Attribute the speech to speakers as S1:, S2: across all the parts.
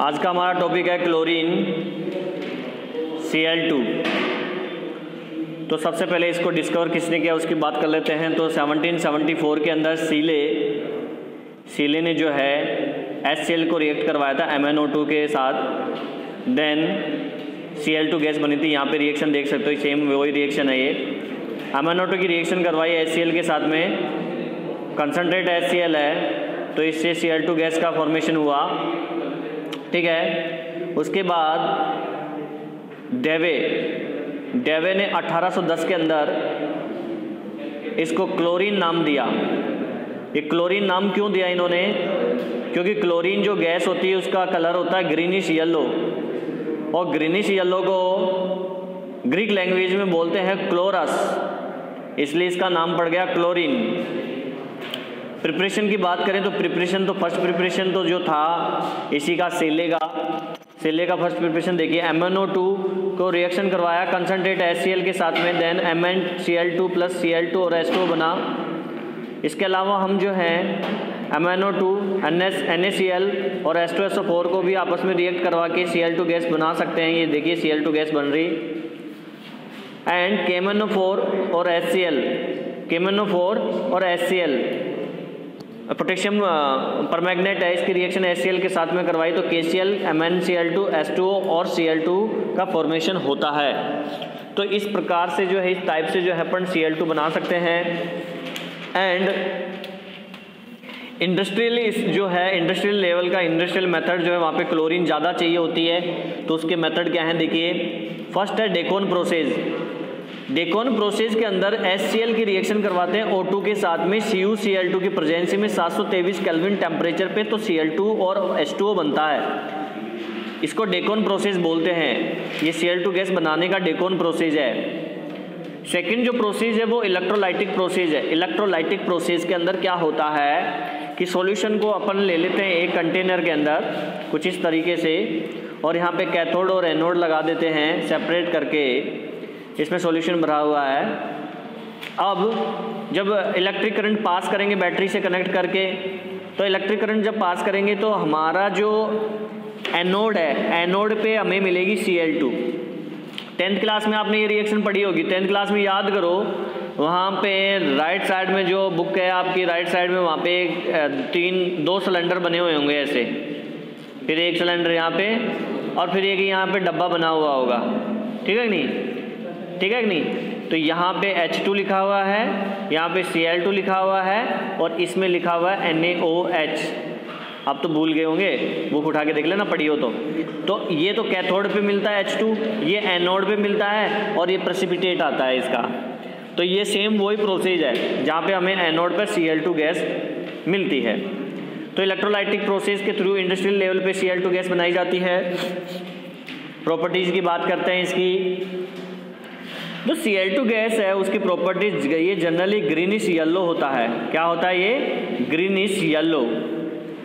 S1: आज का हमारा टॉपिक है क्लोरीन Cl2। तो सबसे पहले इसको डिस्कवर किसने किया उसकी बात कर लेते हैं। तो 1774 के अंदर सीले ने जो है HCl को रिएक्ट करवाया था MnO2 के साथ, देन Cl2 गैस बनी थी। यहाँ पे रिएक्शन देख सकते हो, सेम वही रिएक्शन है ये। MnO2 की रिएक्शन करवाई HCl के साथ में, कंसनट्रेट HCl है तो इससे Cl2 गैस का फॉर्मेशन हुआ, ठीक है। उसके बाद डेवे ने 1810 के अंदर इसको क्लोरीन नाम दिया। ये क्लोरीन नाम क्यों दिया इन्होंने? क्योंकि क्लोरीन जो गैस होती है उसका कलर होता है ग्रीनिश येलो, और ग्रीनिश येलो को ग्रीक लैंग्वेज में बोलते हैं क्लोरस, इसलिए इसका नाम पड़ गया क्लोरीन। प्रिपरेशन की बात करें तो प्रिपरेशन तो फर्स्ट प्रिपरेशन तो जो था इसी का सेले का फर्स्ट प्रिपरेशन देखिए। MnO2 को रिएक्शन करवाया कंसनट्रेट HCl के साथ में, देन MnCl2 प्लस Cl2 और H2O बना। इसके अलावा हम जो है MnO2 NaCl और H2SO4 को भी आपस में रिएक्ट करवा के Cl2 गैस बना सकते हैं। ये देखिए Cl2 गैस बन रही। एंड KMnO4 और HCl पोटेशियम परमैंगनेट है, इसकी रिएक्शन HCl के साथ में करवाई तो KCl MnCl2 H2O और Cl2 का फॉर्मेशन होता है। तो इस प्रकार से जो है, इस टाइप से जो है अपन Cl2 बना सकते हैं। एंड इंडस्ट्रियली जो है, इंडस्ट्रियल लेवल का इंडस्ट्रियल मेथड जो है वहाँ पे क्लोरीन ज़्यादा चाहिए होती है, तो उसके मेथड क्या हैं देखिए। फर्स्ट है डेकोन प्रोसेस। डेकोन प्रोसेस के अंदर HCl की रिएक्शन करवाते हैं O2 के साथ में CuCl2 की प्रेजेंसी में 723 केल्विन टेम्परेचर पे, तो Cl2 और H2O बनता है। इसको डेकोन प्रोसेस बोलते हैं। ये Cl2 गैस बनाने का डेकोन प्रोसेस है। सेकंड जो प्रोसेस है वो इलेक्ट्रोलाइटिक प्रोसेस है। इलेक्ट्रोलाइटिक प्रोसेस के अंदर क्या होता है कि सॉल्यूशन को अपन ले लेते हैं एक कंटेनर के अंदर कुछ इस तरीके से, और यहाँ पे कैथोड और एनोड लगा देते हैं सेपरेट करके, इसमें सॉल्यूशन भरा हुआ है। अब जब इलेक्ट्रिक करंट पास करेंगे बैटरी से कनेक्ट करके, तो इलेक्ट्रिक करंट जब पास करेंगे तो हमारा जो एनोड है, एनोड पे हमें मिलेगी Cl2। 10th क्लास में आपने ये रिएक्शन पढ़ी होगी। 10th क्लास में याद करो, वहाँ पे राइट साइड में जो बुक है आपकी, राइट साइड में वहाँ पे दो सिलेंडर बने हुए होंगे ऐसे, फिर एक सिलेंडर यहाँ पे और फिर एक यहाँ पे डब्बा बना हुआ होगा, ठीक है कि नहीं? ठीक है कि नहीं? तो यहाँ पे H2 लिखा हुआ है, यहाँ पे Cl2 लिखा हुआ है और इसमें लिखा हुआ है NaOH। आप तो भूल गए होंगे, बुक उठा के देख लेना पढ़ी हो तो ये तो कैथोड पे मिलता है H2, ये एनोड पे मिलता है और ये प्रेसिपिटेट आता है इसका। तो ये सेम वही प्रोसेस है जहाँ पे हमें एनोड पर Cl2 गैस मिलती है। तो इलेक्ट्रोलाइटिक प्रोसेस के थ्रू इंडस्ट्रियल लेवल पे Cl2 गैस बनाई जाती है। प्रॉपर्टीज़ की बात करते हैं इसकी। जो Cl2 गैस है उसकी प्रॉपर्टीज, ये जनरली ग्रीनिश येलो होता है। क्या होता है ये? Greenish yellow.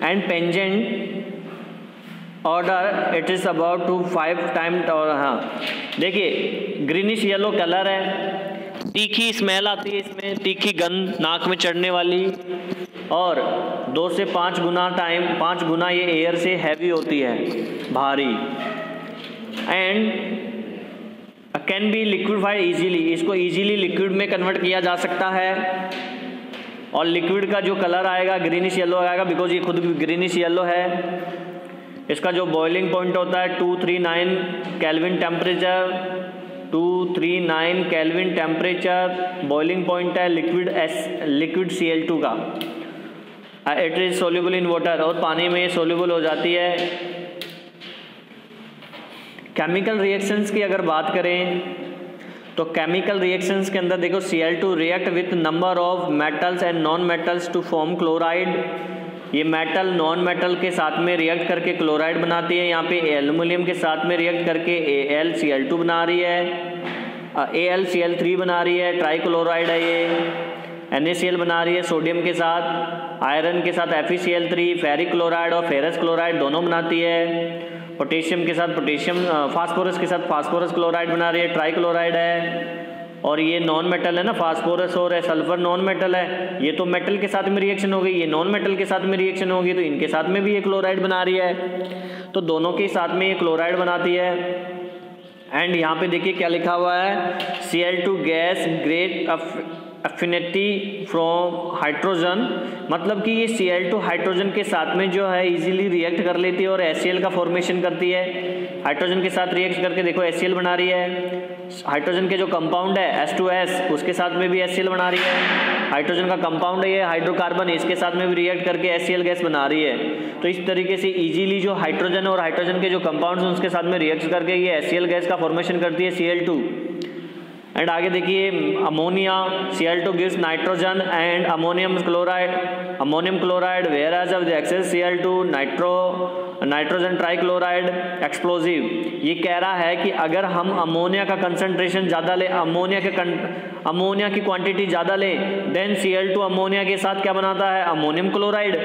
S1: And pungent odour it is about two 5 time. और हाँ देखिए, ग्रीनिश येलो कलर है, तीखी स्मेल आती है इसमें, तीखी गंध नाक में चढ़ने वाली, और 2 से 5 गुना ये एयर से हैवी होती है, भारी। And can be liquefied easily, इसको इजीली लिक्विड में कन्वर्ट किया जा सकता है। और लिक्विड का जो कलर आएगा ग्रीनिश येलो आएगा, बिकॉज ये खुद ग्रीनिश येलो है। इसका जो बॉइलिंग पॉइंट होता है 239 kelvin temperature, 239 kelvin temperature boiling point है लिक्विड Cl2 का। It is soluble in water, और पानी में सोल्यूबल हो जाती है। केमिकल रिएक्शंस की अगर बात करें तो केमिकल रिएक्शंस के अंदर देखो, Cl2 react with number of metals and non metals to form chloride. ये मेटल नॉन मेटल के साथ में रिएक्ट करके क्लोराइड बनाती है। यहाँ पे एल्यूमिनियम के साथ में रिएक्ट करके AlCl2 बना रही है, AlCl3 बना रही है, ट्राइक्लोराइड है ये। NaCl बना रही है सोडियम के साथ, आयरन के साथ FeCl3, फेरिक क्लोराइड और फेरस क्लोराइड दोनों बनाती है। पोटेशियम के साथ फास्फोरस के साथ फास्फोरस क्लोराइड बना रही है, ट्राइक्लोराइड है। और ये नॉन मेटल है ना, फास्फोरस और सल्फर नॉन मेटल है, ये तो मेटल के साथ में रिएक्शन हो गई, ये नॉन मेटल के साथ में रिएक्शन होगी, तो इनके साथ में भी ये क्लोराइड बना रही है, तो दोनों के साथ में ये क्लोराइड बनाती है। एंड यहाँ पे देखिए क्या लिखा हुआ है, Cl2 gas great affinity from hydrogen, मतलब कि ये Cl2 हाइड्रोजन के साथ में जो है इजीली रिएक्ट कर लेती है और HCl का फॉर्मेशन करती है। हाइड्रोजन के साथ रिएक्ट करके देखो HCl बना रही है। हाइड्रोजन के जो कंपाउंड है H2S उसके साथ में भी HCl बना रही है। हाइड्रोजन का कंपाउंड है ये हाइड्रोकार्बन, इसके साथ में भी रिएक्ट करके HCl गैस बना रही है। तो इस तरीके से इजीली जो हाइड्रोजन और हाइड्रोजन के जो कंपाउंड्स हैं उसके साथ में रिएक्ट करके ये HCl गैस का फॉर्मेशन करती है Cl2। एंड आगे देखिए ammonia, Cl2 gives nitrogen and ammonium chloride whereas of the excess Cl2 nitrogen trichloride explosive. ये कह रहा है कि अगर हम अमोनिया का कंसंट्रेशन ज़्यादा ले, अमोनिया की क्वांटिटी ज़्यादा लें, देन Cl2 अमोनिया के साथ क्या बनाता है, अमोनियम क्लोराइड।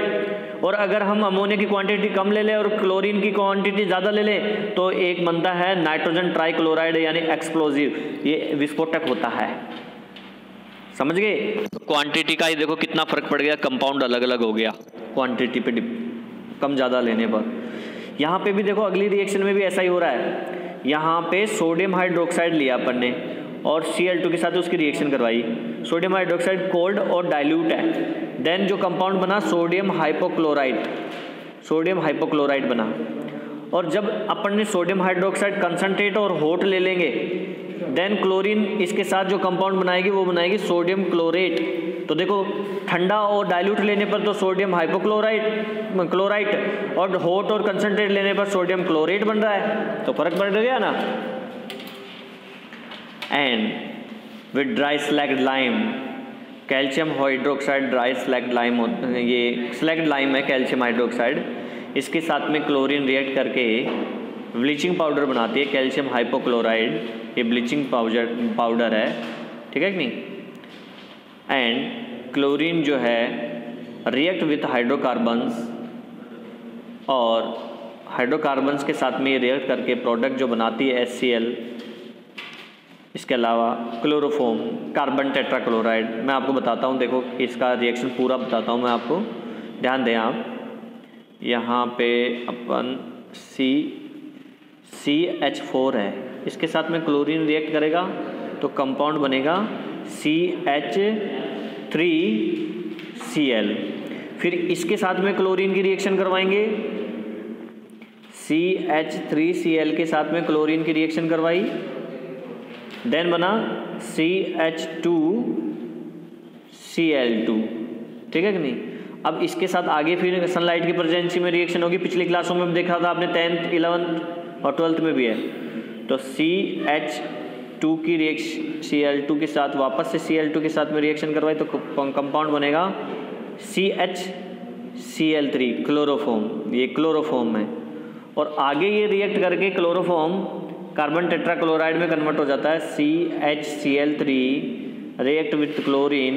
S1: और अगर हम अमोनिया की क्वांटिटी कम ले लें और क्लोरीन की क्वांटिटी ज़्यादा ले लें तो एक बनता है नाइट्रोजन ट्राइक्लोराइड यानी एक्सप्लोजिव, ये विस्फोटक होता है। समझ गए? क्वांटिटी का ही देखो कितना फर्क पड़ गया, कंपाउंड अलग अलग हो गया क्वांटिटी पे कम ज़्यादा लेने पर। यहाँ पे भी देखो अगली रिएक्शन में भी ऐसा ही हो रहा है। यहाँ पे सोडियम हाइड्रोक्साइड लिया अपन ने और Cl2 के साथ उसकी रिएक्शन करवाई। सोडियम हाइड्रोक्साइड कोल्ड और डाइल्यूट है। देन जो कंपाउंड बना सोडियम हाइपोक्लोराइड बना। और जब अपन ने सोडियम हाइड्रोक्साइड कंसनट्रेट और हॉट ले लेंगे, देन क्लोरीन इसके साथ जो कंपाउंड बनाएगी वो बनाएगी सोडियम क्लोरेट। तो देखो ठंडा और डाइल्यूट लेने पर तो सोडियम क्लोराइड और हॉट और कंसनट्रेट लेने पर सोडियम क्लोरेट बन रहा है, तो फर्क पड़ गया ना। And with dry slagged lime, calcium hydroxide dry slagged lime, ये स्लैग्ड लाइम है कैल्शियम हाइड्रोक्साइड, इसके साथ में क्लोरीन रिएक्ट करके ब्लीचिंग पाउडर बनाती है कैल्शियम हाइपोक्लोराइड। ये ब्लीचिंग पाउडर है, ठीक है कि नहीं। एंड क्लोरीन जो है रिएक्ट विथ हाइड्रोकार्बन्स, और हाइड्रोकार्बन्स के साथ में ये रिएक्ट करके प्रोडक्ट जो बनाती है HCl। इसके अलावा क्लोरोफॉर्म, कार्बन टेट्राक्लोराइड, मैं आपको बताता हूँ, देखो इसका रिएक्शन पूरा बताता हूँ मैं आपको, ध्यान दें आप। यहाँ पे अपन CH4 है, इसके साथ में क्लोरीन रिएक्ट करेगा तो कंपाउंड बनेगा CH3Cl। फिर इसके साथ में क्लोरीन की रिएक्शन करवाएंगे, CH3Cl के साथ में क्लोरीन की रिएक्शन करवाई, देन बना CH2Cl2, ठीक है कि नहीं। अब इसके साथ आगे फिर सनलाइट की प्रेजेंसी में रिएक्शन होगी, पिछली क्लासों में देखा था आपने, 10th 11th और 12th में भी है। तो CH2 की रिएक्शन Cl2 के साथ वापस से Cl2 के साथ में रिएक्शन करवाई तो कंपाउंड बनेगा CHCl3 क्लोरोफॉर्म, ये क्लोरोफॉर्म है। और आगे ये रिएक्ट करके क्लोरोफॉर्म कार्बन टेट्राक्लोराइड में कन्वर्ट हो जाता है, CHCl3 react with chlorine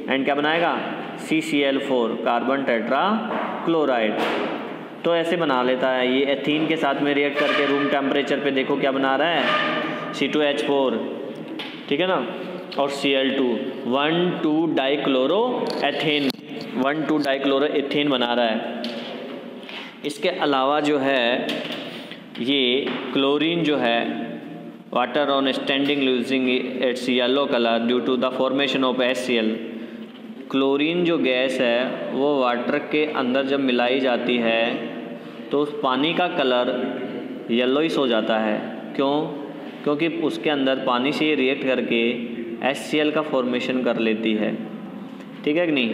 S1: and क्या बनाएगा, CCl4 कार्बन टेट्राक्लोराइड। तो ऐसे बना लेता है ये एथीन के साथ में रिएक्ट करके रूम टेम्परेचर पे, देखो क्या बना रहा है, C2H4, ठीक है ना, और Cl2 1,2 डाइक्लोरोएथेन, 1,2 डाइक्लोरोएथेन बना रहा है। इसके अलावा जो है ये क्लोरीन जो है water on standing losing its yellow colour due to the formation of HCl। Chlorine जो गैस है वो वाटर के अंदर जब मिलाई जाती है तो उस पानी का कलर येलोइश हो जाता है। क्यों? क्योंकि उसके अंदर पानी से रिएक्ट करके HCl का फॉर्मेशन कर लेती है, ठीक है कि नहीं।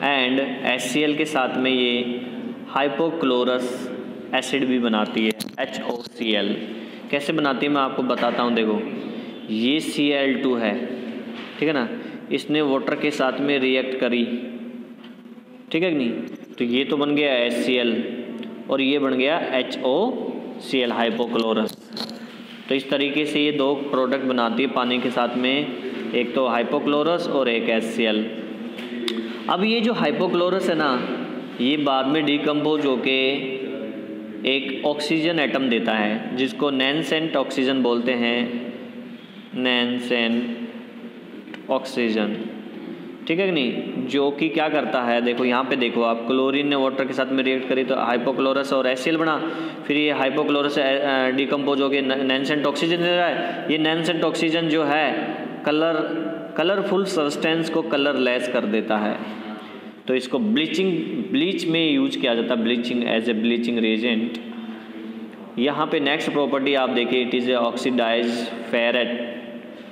S1: एंड HCl के साथ में ये हाइपोक्लोरस एसिड भी बनाती है, HOCl। कैसे बनाती है मैं आपको बताता हूँ। देखो ये Cl2 है, ठीक है ना, इसने वाटर के साथ में रिएक्ट करी, ठीक है कि नहीं, तो ये तो बन गया HCl और ये बन गया HOCl हाइपोक्लोरस। तो इस तरीके से ये दो प्रोडक्ट बनाती है पानी के साथ में, एक तो हाइपोक्लोरस और एक HCl। अब ये जो हाइपोक्लोरस है ना, ये बाद में डिकम्पोज होके एक ऑक्सीजन एटम देता है जिसको नैनसेंट ऑक्सीजन बोलते हैं। नैनसेंट ऑक्सीजन, ठीक है कि नहीं, जो कि क्या करता है, देखो यहाँ पे देखो आप, क्लोरीन ने वाटर के साथ में रिएक्ट करी तो हाइपोक्लोरस और HCl बना, फिर ये हाइपोक्लोरस डिकम्पोज हो गया, नैनसेंट ऑक्सीजन दे रहा है। ये नैनसेंट ऑक्सीजन जो है कलरफुल सब्सटेंस को कलरलेस कर देता है, तो इसको ब्लीच में यूज किया जाता है, bleaching as a bleaching reagent. यहाँ पे नेक्स्ट प्रॉपर्टी आप देखिए, it is a oxidize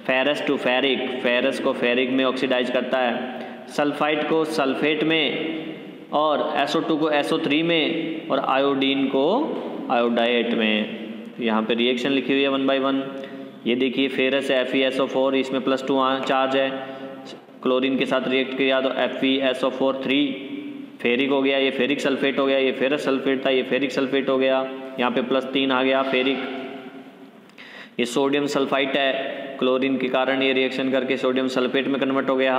S1: ferrous to ferric, ferrous को फेरिक में ऑक्सीडाइज करता है, सल्फाइड को सल्फेट में, और SO2 को SO3 में, और आयोडीन को आयोडाइट में। यहाँ पे रिएक्शन लिखी हुई है 1 by 1। ये देखिए फेरस है FeSO4, इसमें +2 चार्ज है, क्लोरीन के साथ रिएक्ट किया तो FeSO4 फेरिक हो गया, ये फेरिक सल्फेट हो गया, ये फेरस सल्फेट था, ये फेरिक सल्फेट हो गया, यहाँ पे +3 आ गया फेरिक। ये सोडियम सल्फाइट है, क्लोरीन के कारण ये रिएक्शन करके सोडियम सल्फेट में कन्वर्ट हो गया।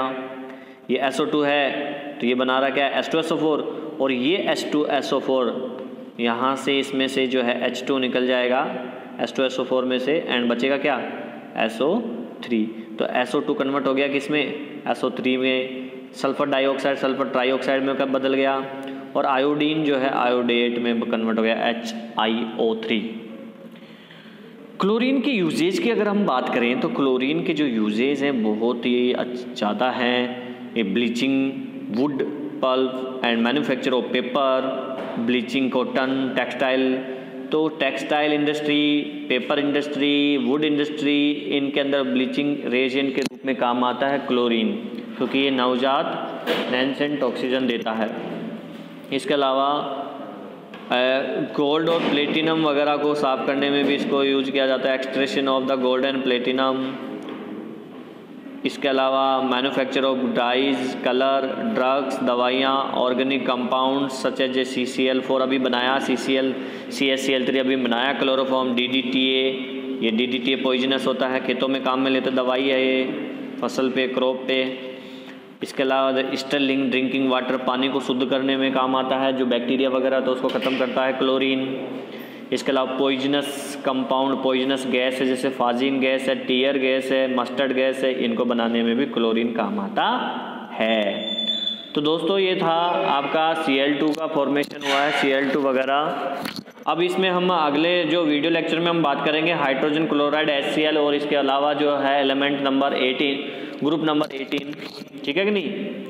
S1: ये SO2 है तो ये बना रहा क्या है, H2SO4, और ये H2SO4 यहाँ से इसमें से जो है H2 निकल जाएगा H2SO4 में से, एंड बचेगा क्या, SO3। तो SO2 कन्वर्ट हो गया किस में, SO3 में, सल्फर डाइऑक्साइड सल्फर ट्राइऑक्साइड में कब बदल गया, और आयोडीन जो है आयोडेट में कन्वर्ट हो गया HiO3। क्लोरीन के यूजेज की अगर हम बात करें तो क्लोरीन के जो यूजेज हैं बहुत ही ज़्यादा हैं। ये bleaching wood pulp and manufacture of paper, bleaching cotton, textile, तो textile industry, paper industry, wood industry, इनके अंदर ब्लीचिंग रेजेंट के रूप में काम आता है क्लोरीन, क्योंकि ये नवजात नैनसेंट ऑक्सीजन देता है। इसके अलावा गोल्ड और प्लेटिनम वगैरह को साफ करने में भी इसको यूज किया जाता है, extraction of the gold and platinum. इसके अलावा manufacture of dyes, colour, drugs, दवाइयाँ, organic compounds such as CCl4 अभी बनाया, CSCl3 अभी बनाया, क्लोरोफॉर्म, DDTA, ये DDTA पॉइजनस होता है, खेतों में काम में लेते दवाई है ये, फसल पे, क्रॉप पे। इसके अलावा स्टर्लिंग ड्रिंकिंग वाटर, पानी को शुद्ध करने में काम आता है, जो बैक्टीरिया वगैरह तो उसको ख़त्म करता है क्लोरीन। इसके अलावा पॉइजनस कंपाउंड, पॉइजनस गैस है जैसे फाजिन गैस है, टीयर गैस है, मस्टर्ड गैस है, इनको बनाने में भी क्लोरीन काम आता है। तो दोस्तों ये था आपका Cl2 का फॉर्मेशन हुआ है, Cl2 वगैरह। अब इसमें हम अगले जो वीडियो लेक्चर में हम बात करेंगे हाइड्रोजन क्लोराइड HCl, और इसके अलावा जो है एलिमेंट नंबर 18, ग्रुप नंबर 18, ठीक है कि नहीं।